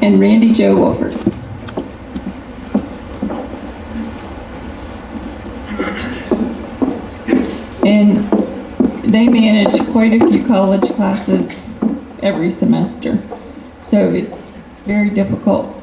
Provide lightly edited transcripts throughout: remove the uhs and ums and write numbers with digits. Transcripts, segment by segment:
and Randy Joe Wolford. And they manage quite a few college classes every semester, so it's very difficult.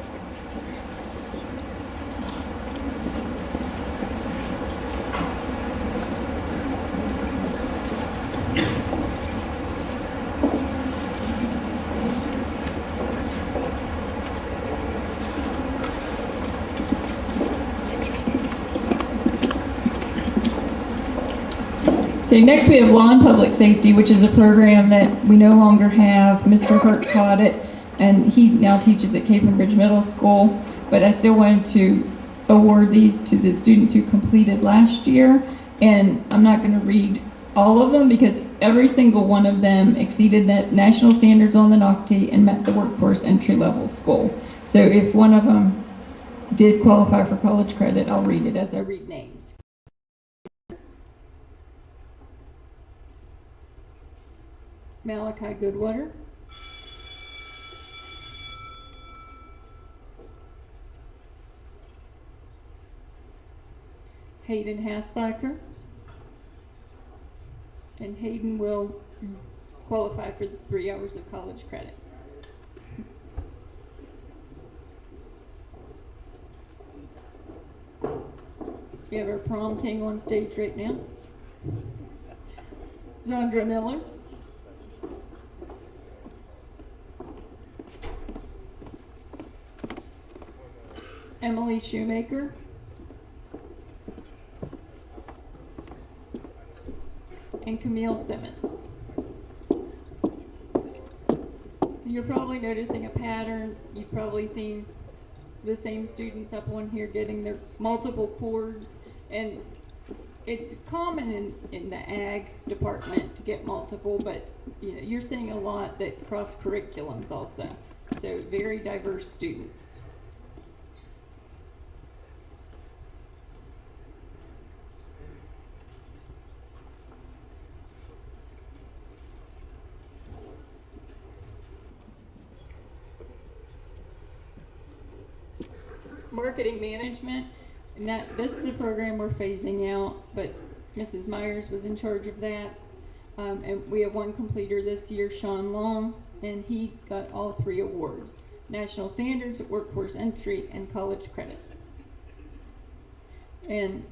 Okay, next we have Law and Public Safety, which is a program that we no longer have. Mr. Hurt taught it, and he now teaches at Cape and Bridge Middle School, but I still wanted to award these to the students who completed last year, and I'm not going to read all of them because every single one of them exceeded the national standards on the NOCTI and met the workforce entry-level school. So if one of them did qualify for college credit, I'll read it as I read names. Malachi Goodwater, Hayden Haslacker, and Hayden will qualify for the 3 hours of college credit. We have our prom king on stage right now. Zandra Miller, Emily Shoemaker, and Camille Simmons. You're probably noticing a pattern. You've probably seen the same students up on here getting their multiple chords, and it's common in the ag department to get multiple, but you know, you're seeing a lot that cross curriculums also. So very diverse students. Marketing management, and this is a program we're phasing out, but Mrs. Myers was in charge of that. And we have one completer this year, Sean Long, and he got all 3 awards: National Standards, Workforce Entry, and College Credit. And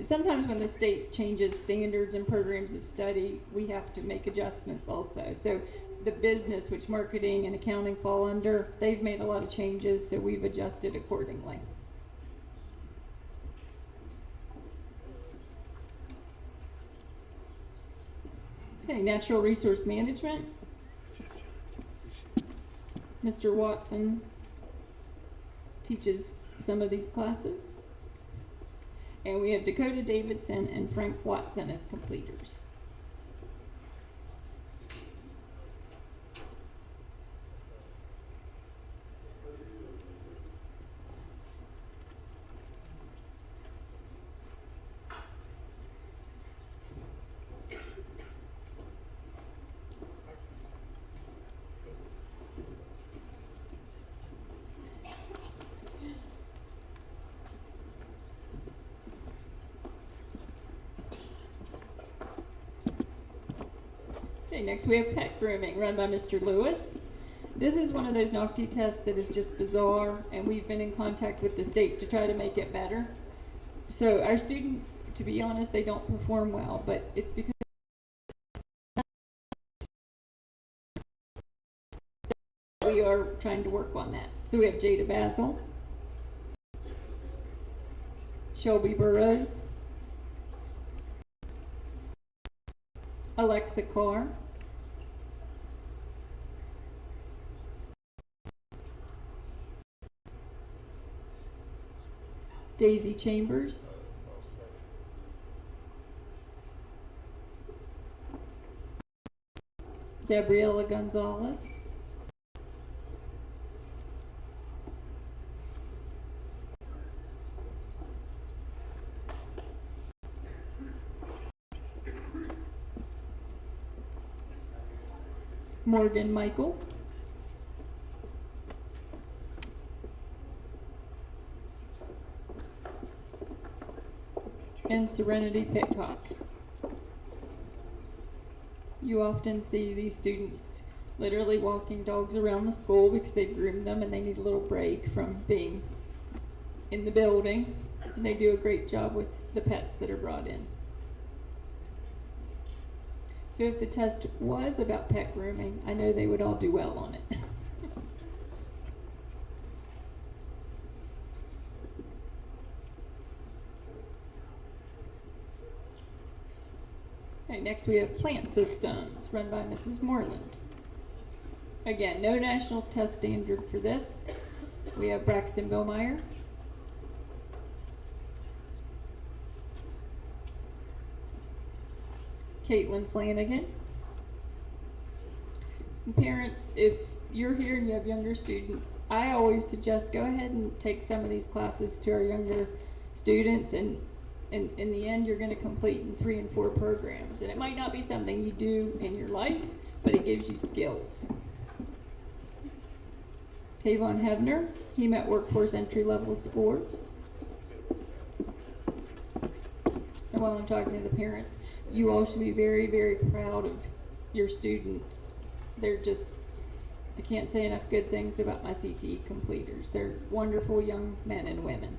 sometimes when the state changes standards and programs of study, we have to make adjustments also. So the business, which marketing and accounting fall under, they've made a lot of changes, so we've adjusted accordingly. Okay, natural resource management. Mr. Watson teaches some of these classes. And we have Dakota Davidson and Frank Watson as completers. Okay, next we have pet grooming, run by Mr. Lewis. This is one of those NOCTI tests that is just bizarre, and we've been in contact with the state to try to make it better. So our students, to be honest, they don't perform well, but it's because we are trying to work on that. So we have Jada Basil, Shelby Burrows, Alexa Carr, Daisy Chambers, Gabriela Gonzalez, Morgan Michael, and Serenity Pitcock. You often see these students literally walking dogs around the school because they've groomed them and they need a little break from being in the building. And they do a great job with the pets that are brought in. So if the test was about pet grooming, I know they would all do well on it. Okay, next we have plant systems run by Mrs. Moreland. Again, no national test standard for this. We have Braxton Billmeyer, Caitlin Flanagan. And parents, if you're here and you have younger students, I always suggest go ahead and take some of these classes to our younger students, and in the end you're going to complete in 3 and 4 programs. And it might not be something you do in your life, but it gives you skills. Tavon Hebner, he met workforce entry level score. And while I'm talking to the parents, you all should be very, very proud of your students. They're just, I can't say enough good things about my CTE completers. They're wonderful young men and women.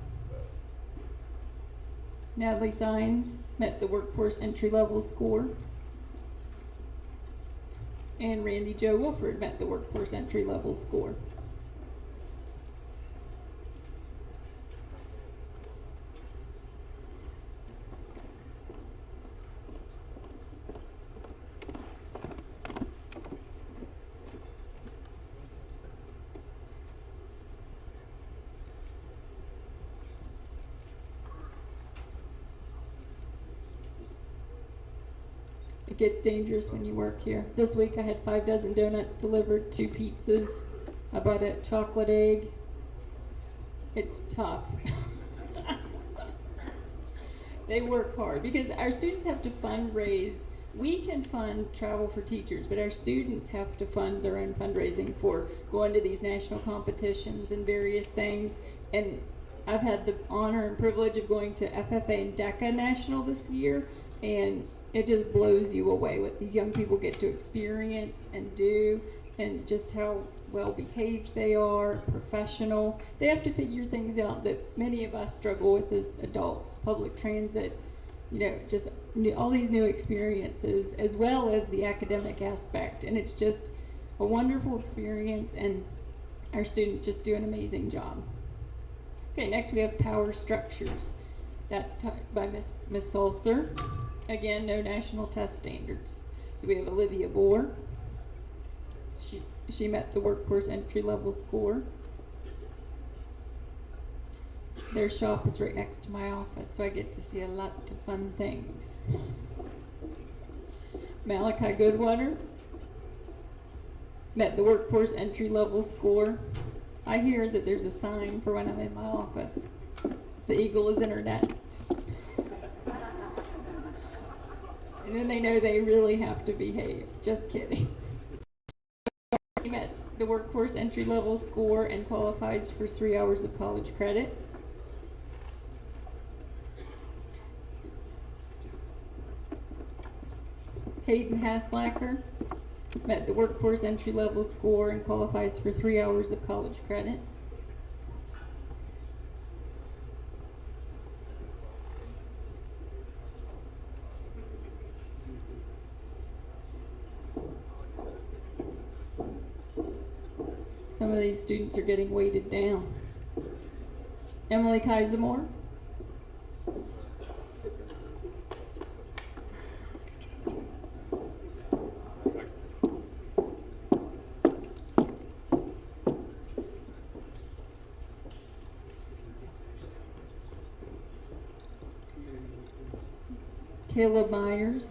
Natalie Sines met the workforce entry level score. And Randy Joe Wolford met the workforce entry level score. It gets dangerous when you work here. This week I had 5 dozen donuts delivered, 2 pizzas. I bought a chocolate egg. It's tough. They work hard because our students have to fundraise. We can fund travel for teachers, but our students have to fund their own fundraising for going to these national competitions and various things. And I've had the honor and privilege of going to FFA and DECA National this year, and it just blows you away what these young people get to experience and do, and just how well behaved they are, professional. They have to figure things out that many of us struggle with as adults. Public transit, you know, just all these new experiences, as well as the academic aspect. And it's just a wonderful experience, and our students just do an amazing job. Okay, next we have power structures. That's by Miss Sulzer. Again, no national test standards. So we have Olivia Bohr. She met the workforce entry level score. Their shop is right next to my office, so I get to see a lot of fun things. Malachi Goodwater met the workforce entry level score. I hear that there's a sign for when I'm in my office. The eagle is in her nest. And then they know they really have to behave. Just kidding. He met the workforce entry level score and qualifies for 3 hours of college credit. Hayden Haslacker met the workforce entry level score and qualifies for 3 hours of college credit. Some of these students are getting weighted down. Emily Kaisermore. Caleb Myers.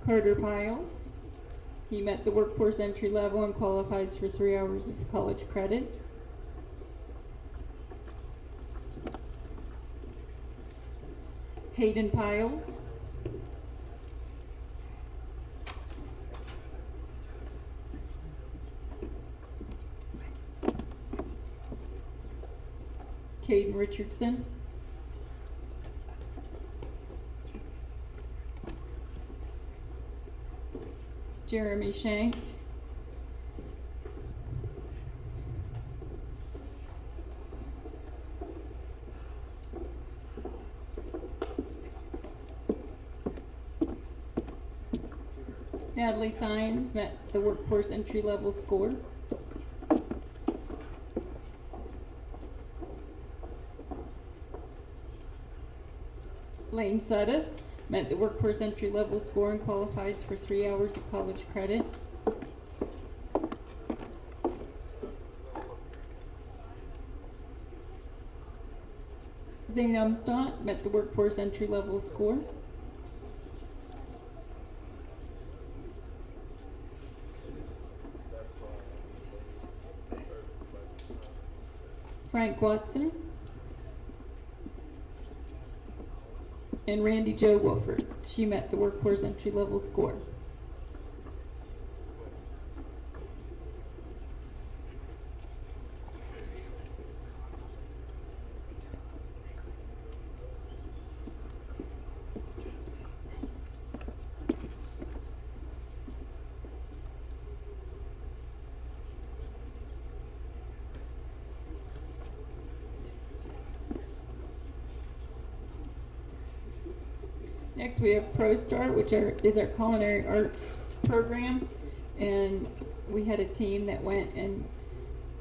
Carter Piles. He met the workforce entry level and qualifies for 3 hours of college credit. Hayden Piles. Danny Richardson. Jeremy Shank. Natalie Sines met the workforce entry level score. Lane Sudduth met the workforce entry level score and qualifies for 3 hours of college credit. Zane Umstott met the workforce entry level score. Frank Watson and Randy Jo Wolford. She met the workforce entry level score. Next we have ProStart, which is our culinary arts program, and we had a team that went and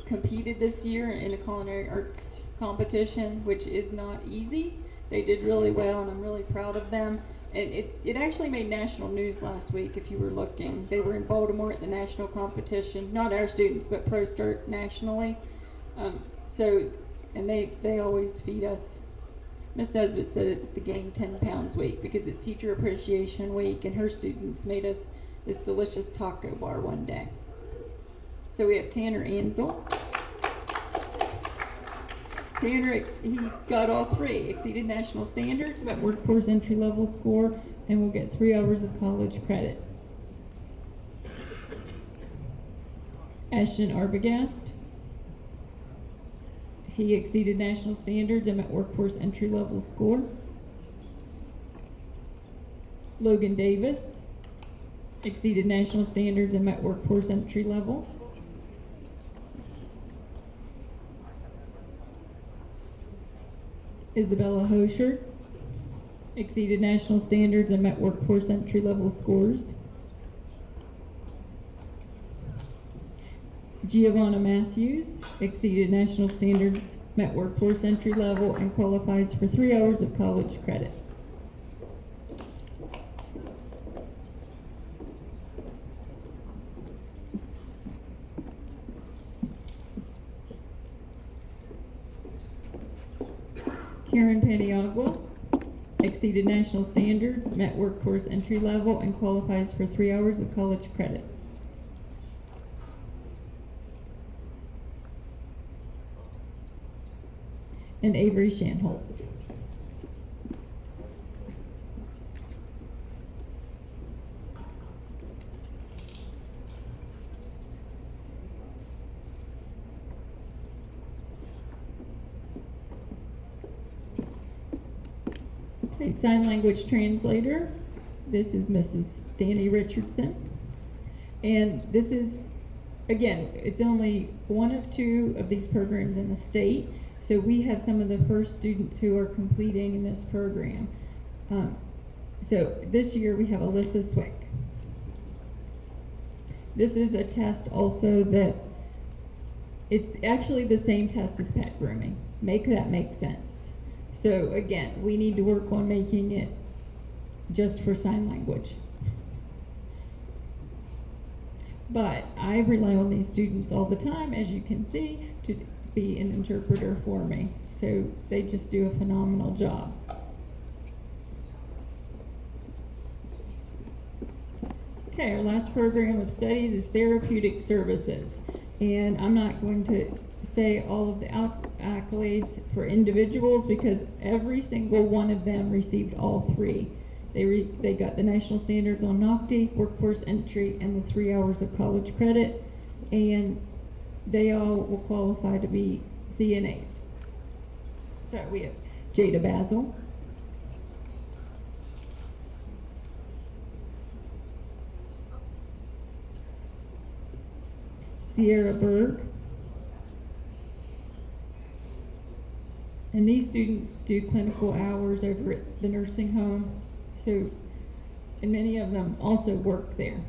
competed this year in a culinary arts competition, which is not easy. They did really well, and I'm really proud of them. And it actually made national news last week, if you were looking. They were in Baltimore at the national competition, not our students, but ProStart nationally. And they always feed us. Miss Nesbitt said it's the Gain 10 Pounds week because it's Teacher Appreciation Week, and her students made us this delicious taco bar one day. So we have Tanner Ansel. Tanner, he got all three, exceeded national standards, met workforce entry level score, and will get 3 hours of college credit. Ashton Arbogast. He exceeded national standards and met workforce entry level score. Logan Davis exceeded national standards and met workforce entry level. Isabella Hosher exceeded national standards and met workforce entry level scores. Giovanna Matthews exceeded national standards, met workforce entry level, and qualifies for 3 hours of college credit. Karen Paniagua exceeded national standards, met workforce entry level, and qualifies for 3 hours of college credit. And Avery Shanholtz. Okay, sign language translator. This is Mrs. Danny Richardson. And this is, again, it's only one of two of these programs in the state. So we have some of the first students who are completing in this program. So this year we have Alyssa Swick. This is a test also that it's actually the same test as pet grooming. Make that make sense. So again, we need to work on making it just for sign language. But I rely on these students all the time, as you can see, to be an interpreter for me. So they just do a phenomenal job. Okay, our last program of studies is therapeutic services. And I'm not going to say all of the accolades for individuals because every single one of them received all three. They got the national standards on NOCTI, workforce entry, and the 3 hours of college credit. And they all will qualify to be CNAs. So we have Jada Basil, Sierra Berg, and these students do clinical hours over at the nursing home, so, and many of them also work there.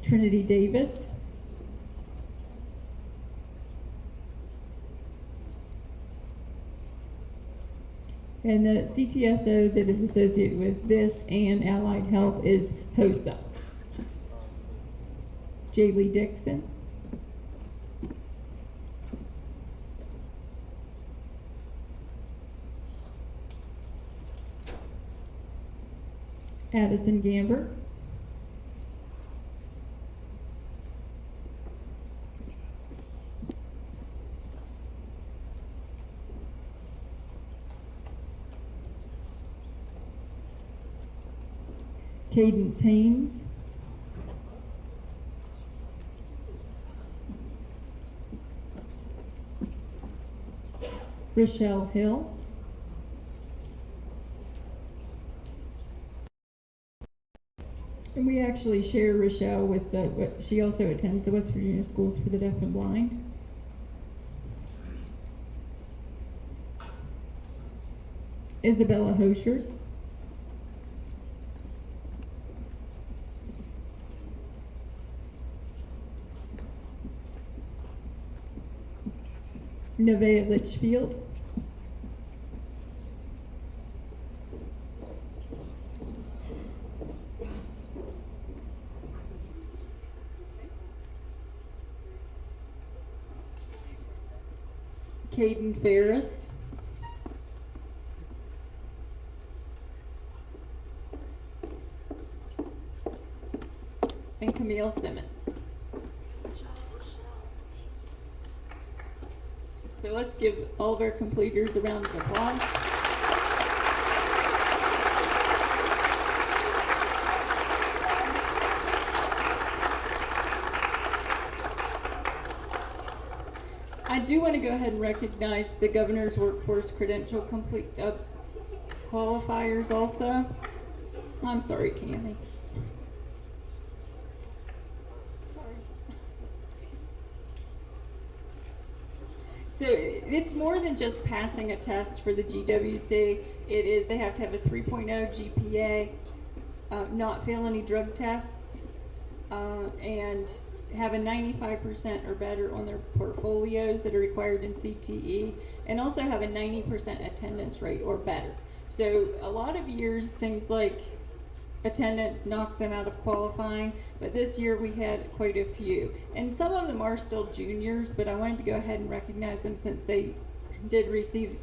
Trinity Davis, and the CTSO that is associated with this and Allied Health is HOSA. Jaylee Dixon, Addison Gamber, Cadence Haynes, Rochelle Hill, and we actually share Rochelle with she also attends the West Virginia Schools for the Deaf and Blind. Isabella Hosher, Nevaeh Litchfield, Caden Ferris, and Camille Simmons. So let's give all of our completers a round of applause. I do want to go ahead and recognize the Governor's Workforce Credential qualifiers also. I'm sorry, Cammie. So it's more than just passing a test for the GWC. It is, they have to have a 3.0 GPA, not fail any drug tests, and have a 95% or better on their portfolios that are required in CTE, and also have a 90% attendance rate or better. So a lot of years, things like attendance knocked them out of qualifying, but this year we had quite a few. And some of them are still juniors, but I wanted to go ahead and recognize them since they did receive,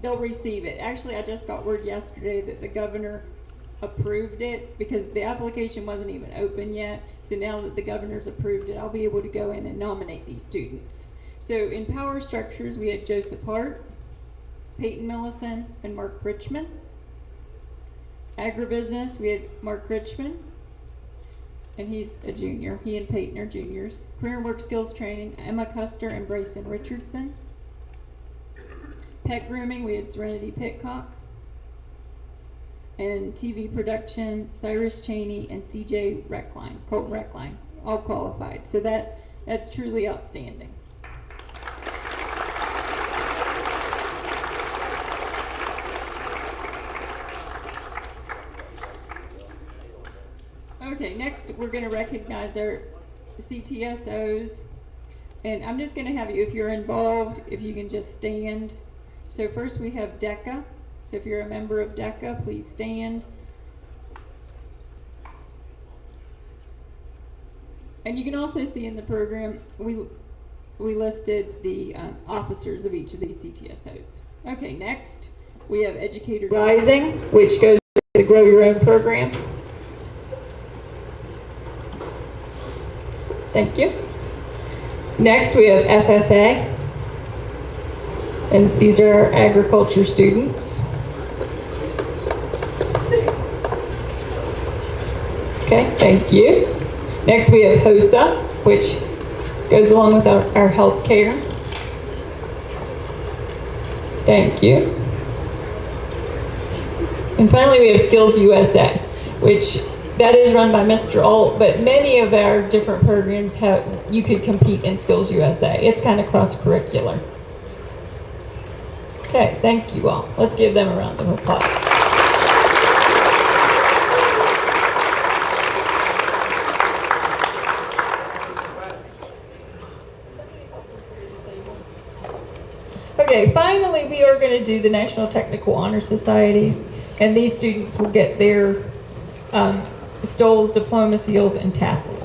they'll receive it. Actually, I just got word yesterday that the governor approved it because the application wasn't even open yet. So now that the governor's approved it, I'll be able to go in and nominate these students. So in power structures, we had Joseph Hart, Peyton Millison, and Mark Richmond. Agribusiness, we had Mark Richmond, and he's a junior. He and Peyton are juniors. Career and work skills training, Emma Custer and Brayson Richardson. Pet grooming, we had Serenity Pitcock. And TV production, Cyrus Cheney and CJ Reckline, Colton Reckline, all qualified. So that's truly outstanding. Okay, next we're going to recognize our CTSOs, and I'm just going to have you, if you're involved, if you can just stand. So first we have DECA. So if you're a member of DECA, please stand. And you can also see in the program, we listed the officers of each of these CTSOs. Okay, next we have Educator Rising, which goes to the Grow Your Own program. Thank you. Next we have FFA, and these are our agriculture students. Okay, thank you. Next we have HOSA, which goes along with our health care. Thank you. And finally, we have Skills USA, which that is run by Mr. Alt, but many of our different programs have, you could compete in Skills USA. It's kind of cross-curricular. Okay, thank you all. Let's give them a round of applause. Okay, finally we are going to do the National Technical Honor Society, and these students will get their stoles, diploma seals, and tassels.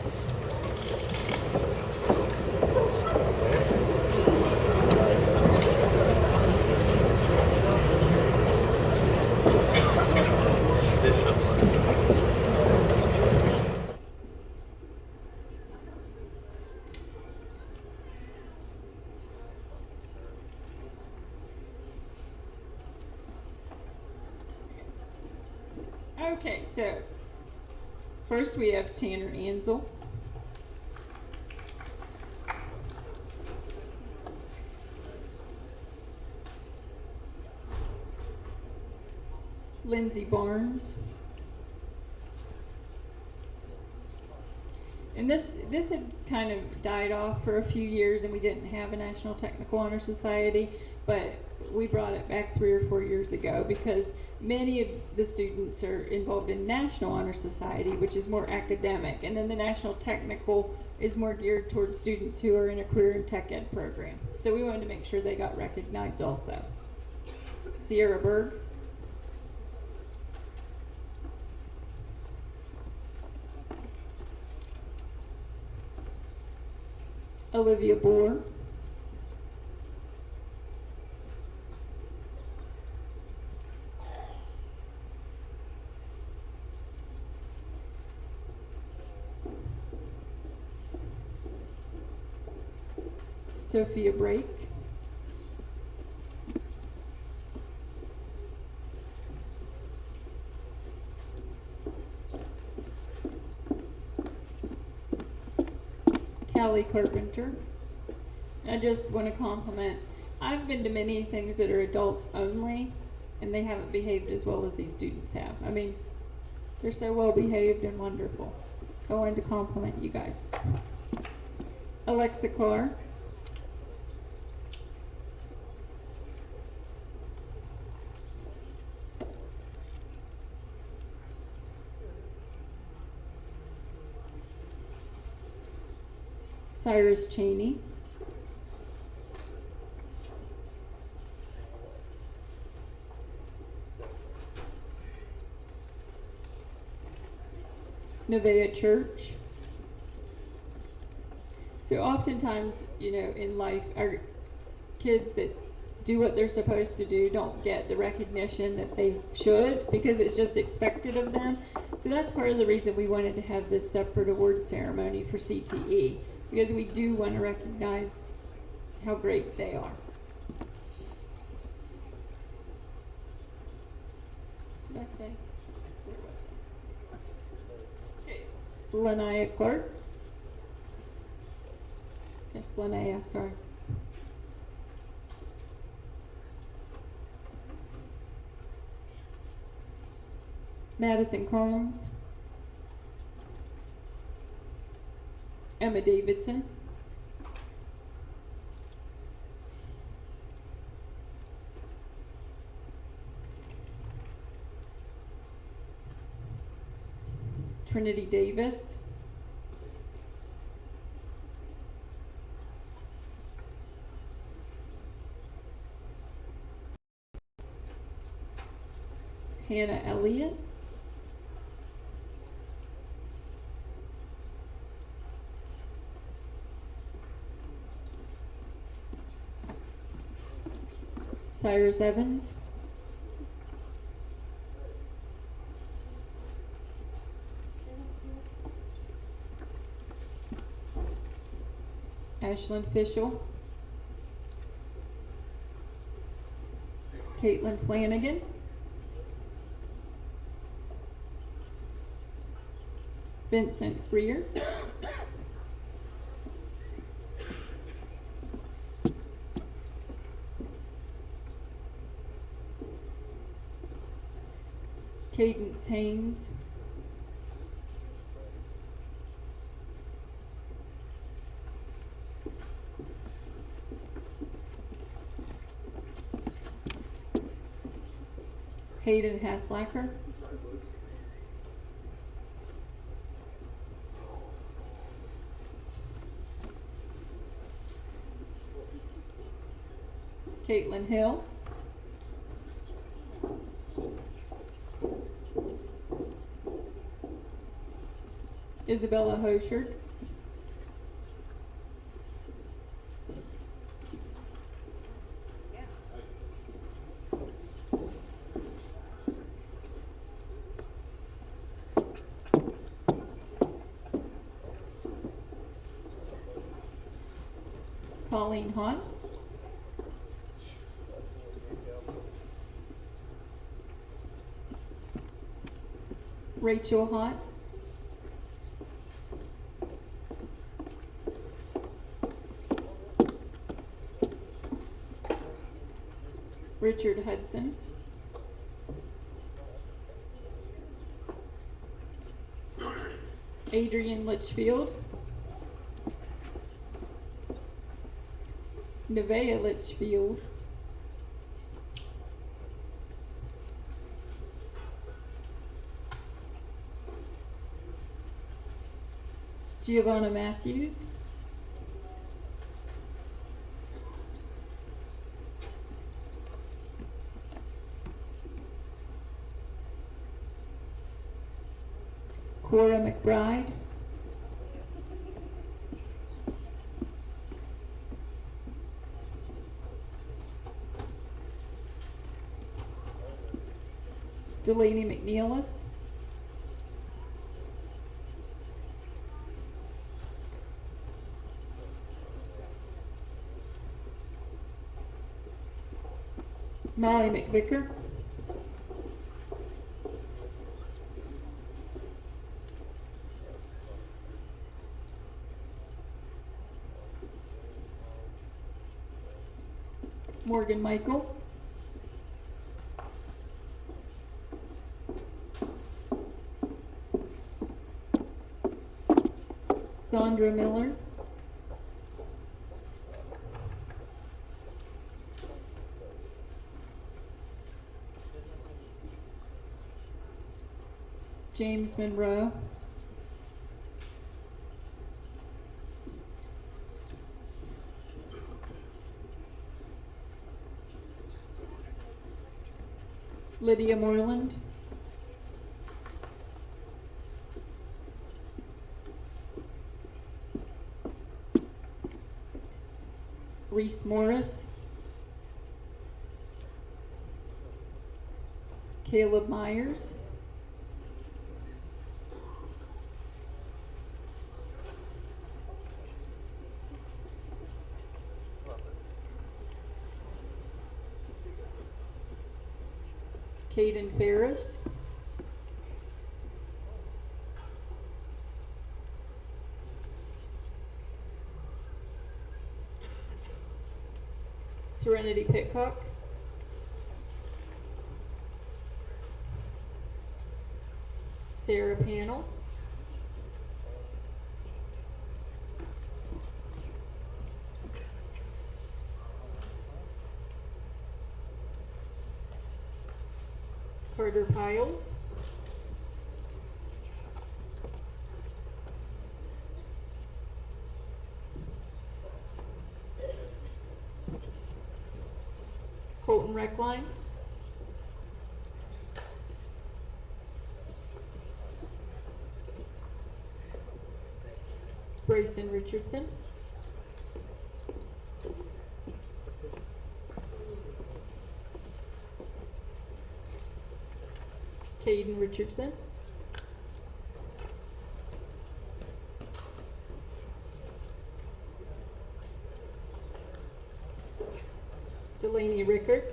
Okay, so first we have Tanner Ansel. Lindsay Barnes. And this had kind of died off for a few years, and we didn't have a National Technical Honor Society, but we brought it back 3 or 4 years ago because many of the students are involved in National Honor Society, which is more academic, and then the National Technical is more geared towards students who are in a career and tech ed program. So we wanted to make sure they got recognized also. Sierra Berg. Olivia Bohr. Sophia Brake. Callie Carpenter. I just want to compliment, I've been to many things that are adults only, and they haven't behaved as well as these students have. I mean, they're so well behaved and wonderful. I wanted to compliment you guys. Alexa Carr. Cyrus Cheney. Nevaeh Church. So oftentimes, you know, in life, our kids that do what they're supposed to do don't get the recognition that they should because it's just expected of them. So that's part of the reason we wanted to have this separate award ceremony for CTE, because we do want to recognize how great they are. Did I say? Where was it? Okay. Lanaya Clark. Yes, Lanaya, sorry. Madison Combs. Emma Davidson. Trinity Davis. Hannah Elliott. Cyrus Evans. Ashlyn Fishel. Caitlin Flanagan. Vincent Freer. Cadence Haynes, Hayden Haslacker, Caitlin Hill, Isabella Hoshard, Colleen Haas, Rachel Hott, Richard Hudson, Adrian Litchfield, Nevaeh Litchfield, Giovanna Matthews, Cora McBride, Delaney McNeilis, Molly McVicker, Morgan Michael, Sandra Miller, James Monroe, Lydia Moreland, Reese Morris, Caleb Myers, Caden Ferris, Serenity Pitcock, Sarah Panel, Carter Piles, Colton Reckline, Bryson Richardson, Caden Richardson, Delaney Rickard,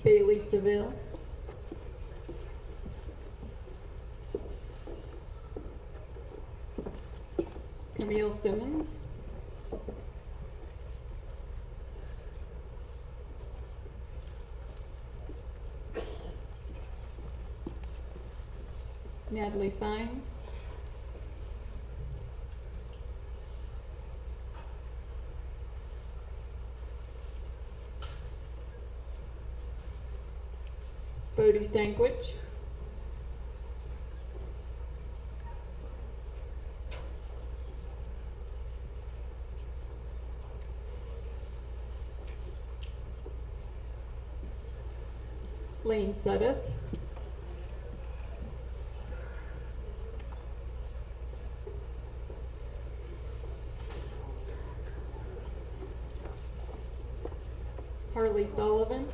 Bailey Seville, Camille Simmons, Natalie Sines. Bodie Stankwich. Lane Suddeth. Harley Sullivan.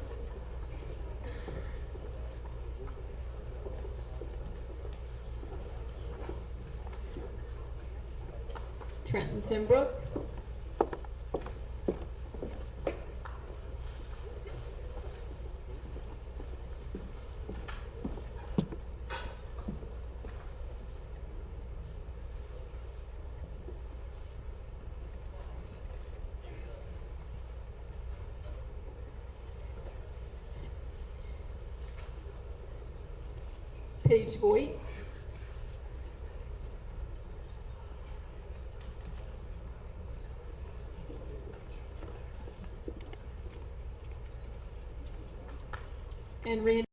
Trenton Timbrook. Paige Voigt. And Randy